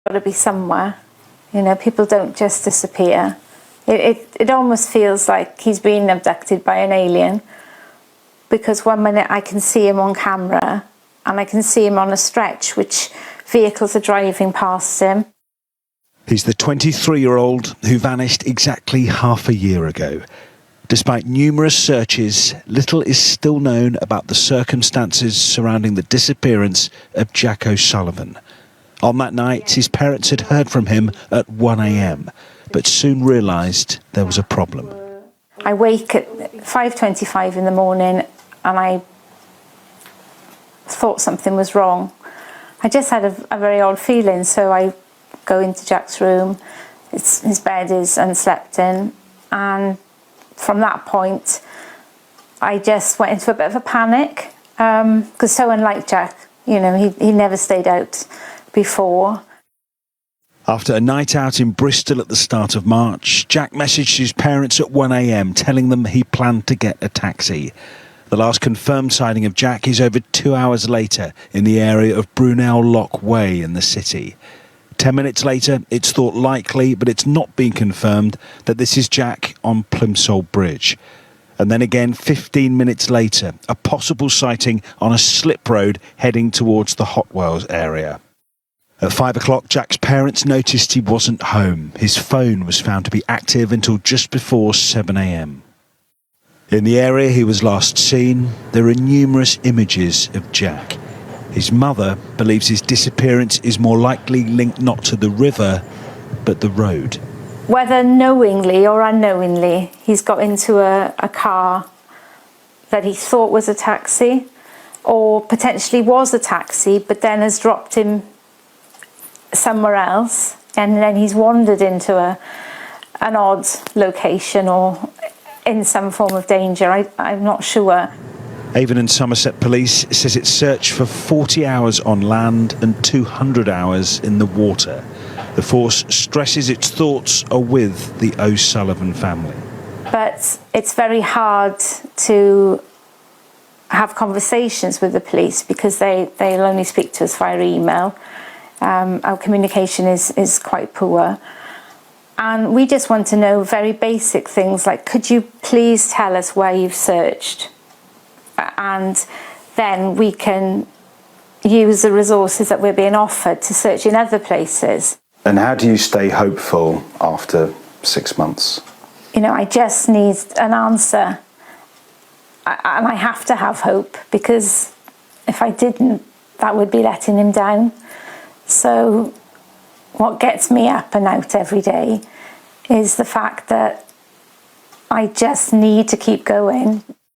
got to be somewhere. You know, people don't just disappear. It almost feels like he's been abducted by an alien, because one minute I can see him on camera and I can see him on a stretch which vehicles are driving past him. He's the 23-year-old who vanished exactly half a year ago. Despite numerous searches, little is still known about the circumstances surrounding the disappearance of Jack O'Sullivan. On that night, his parents had heard from him at 1 a.m, but soon realised there was a problem. I wake at 5:25 in the morning and I thought something was wrong. I just had a very odd feeling, so I go into Jack's room. His bed is unslept in, and from that point I just went into a bit of a panic, because so unlike Jack, you know, he never stayed out before. After a night out in Bristol at the start of March, Jack messaged his parents at 1 a.m, telling them he planned to get a taxi. The last confirmed sighting of Jack is over 2 hours later in the area of Brunel Lock Way in the city. 10 minutes later, it's thought likely, but it's not been confirmed, that this is Jack on Plimsoll Bridge. And then again, 15 minutes later, a possible sighting on a slip road heading towards the Hotwells area. At 5 o'clock, Jack's parents noticed he wasn't home. His phone was found to be active until just before 7 a.m. In the area he was last seen, there are numerous images of Jack. His mother believes his disappearance is more likely linked not to the river, but the road. Whether knowingly or unknowingly, he's got into a car that he thought was a taxi, or potentially was a taxi, but then has dropped him somewhere else, and then he's wandered into an odd location or in some form of danger. I'm not sure. Avon and Somerset Police says it searched for 40 hours on land and 200 hours in the water. The force stresses its thoughts are with the O'Sullivan family. But it's very hard to have conversations with the police because they'll only speak to us via email. Our communication is quite poor. And we just want to know very basic things like, could you please tell us where you've searched? And then we can use the resources that we're being offered to search in other places. And how do you stay hopeful after 6 months? You know, I just need an answer. And I have to have hope, because if I didn't, that would be letting him down. So what gets me up and out every day is the fact that I just need to keep going.